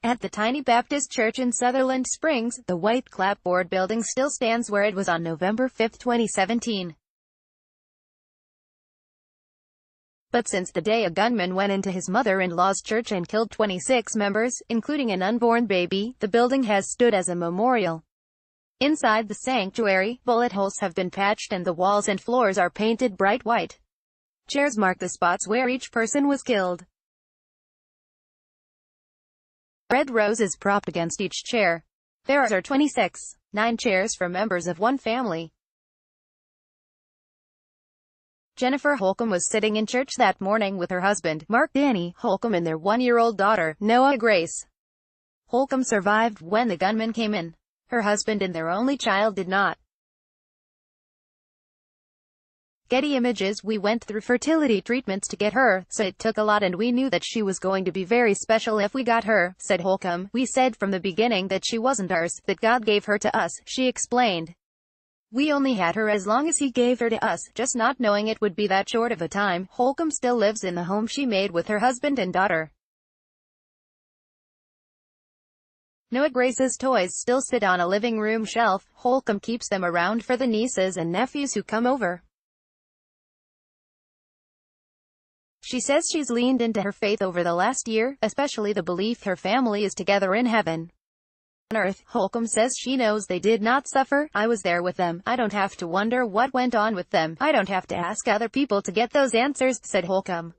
At the tiny Baptist church in Sutherland Springs, the white clapboard building still stands where it was on November 5, 2017. But since the day a gunman went into his mother-in-law's church and killed 26 members, including an unborn baby, the building has stood as a memorial. Inside the sanctuary, bullet holes have been patched and the walls and floors are painted bright white. Chairs mark the spots where each person was killed. Red roses propped against each chair. There are 26, 9 chairs for members of one family. Jennifer Holcomb was sitting in church that morning with her husband, Mark Danny Holcomb, and their 1-year-old daughter, Noah Grace. Holcomb survived when the gunman came in. Her husband and their only child did not. Getty Images: We went through fertility treatments to get her, so it took a lot and we knew that she was going to be very special if we got her, said Holcomb. We said from the beginning that she wasn't ours, that God gave her to us, she explained. We only had her as long as He gave her to us, just not knowing it would be that short of a time. Holcomb still lives in the home she made with her husband and daughter. Noah Grace's toys still sit on a living room shelf. Holcomb keeps them around for the nieces and nephews who come over. She says she's leaned into her faith over the last year, especially the belief her family is together in heaven. On earth, Holcomb says she knows they did not suffer. I was there with them. I don't have to wonder what went on with them. I don't have to ask other people to get those answers, said Holcomb.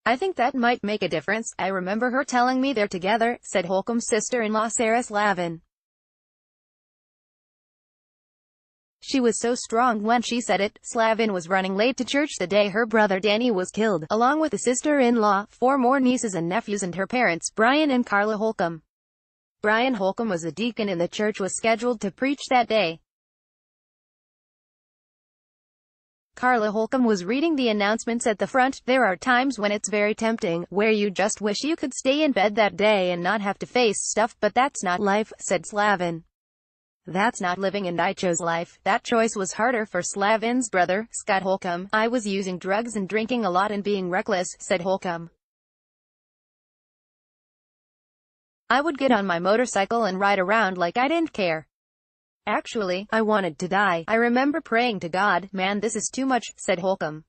I think that might make a difference. I remember her telling me they're together, said Holcomb's sister-in-law Sarah Slavin. She was so strong when she said it. Slavin was running late to church the day her brother Danny was killed, along with a sister-in-law, 4 more nieces and nephews and her parents, Brian and Carla Holcomb. Brian Holcomb was a deacon in the church, was scheduled to preach that day. Carla Holcomb was reading the announcements at the front. There are times when it's very tempting, where you just wish you could stay in bed that day and not have to face stuff, but that's not life, said Slavin. That's not living, and I chose life. That choice was harder for Slavin's brother, Scott Holcomb. I was using drugs and drinking a lot and being reckless, said Holcomb. I would get on my motorcycle and ride around like I didn't care. Actually, I wanted to die. I remember praying to God, man, this is too much, said Holcomb.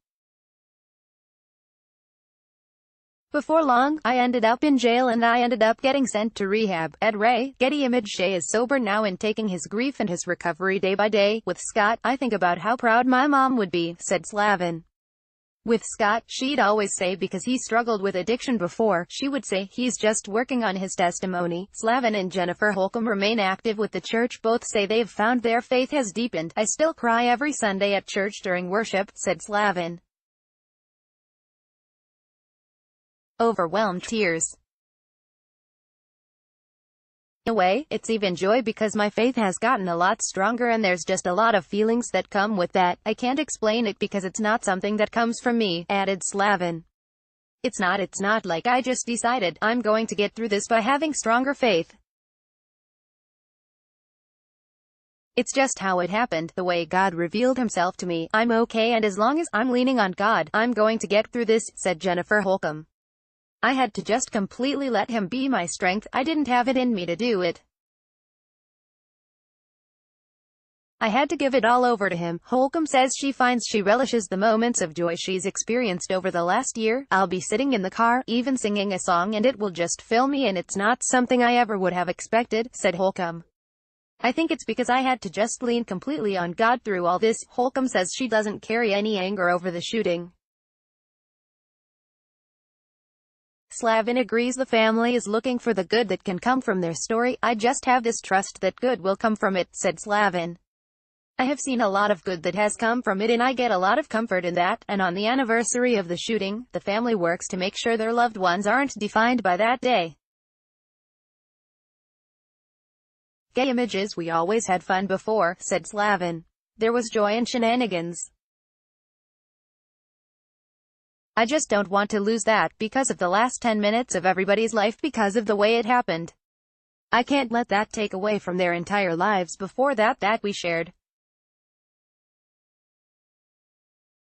Before long, I ended up in jail and I ended up getting sent to rehab. Ed Ray, Getty Image. Shay is sober now and taking his grief and his recovery day by day. With Scott, I think about how proud my mom would be, said Slavin. With Scott, she'd always say because he struggled with addiction before, she would say, he's just working on his testimony. Slavin and Jennifer Holcomb remain active with the church. Both say they've found their faith has deepened. I still cry every Sunday at church during worship, said Slavin. Overwhelmed tears. In a way, it's even joy because my faith has gotten a lot stronger and there's just a lot of feelings that come with that. I can't explain it because it's not something that comes from me, added Slavin. It's not like I just decided, I'm going to get through this by having stronger faith. It's just how it happened, the way God revealed Himself to me. I'm okay, and as long as I'm leaning on God, I'm going to get through this, said Jennifer Holcomb. I had to just completely let Him be my strength. I didn't have it in me to do it. I had to give it all over to Him. Holcomb says she finds she relishes the moments of joy she's experienced over the last year. I'll be sitting in the car, even singing a song, and it will just fill me, and it's not something I ever would have expected, said Holcomb. I think it's because I had to just lean completely on God through all this. Holcomb says she doesn't carry any anger over the shooting. Slavin agrees the family is looking for the good that can come from their story. I just have this trust that good will come from it, said Slavin. I have seen a lot of good that has come from it and I get a lot of comfort in that. And on the anniversary of the shooting, the family works to make sure their loved ones aren't defined by that day. Getty Images: We always had fun before, said Slavin. There was joy and shenanigans. I just don't want to lose that, because of the last 10 minutes of everybody's life, because of the way it happened. I can't let that take away from their entire lives before that we shared.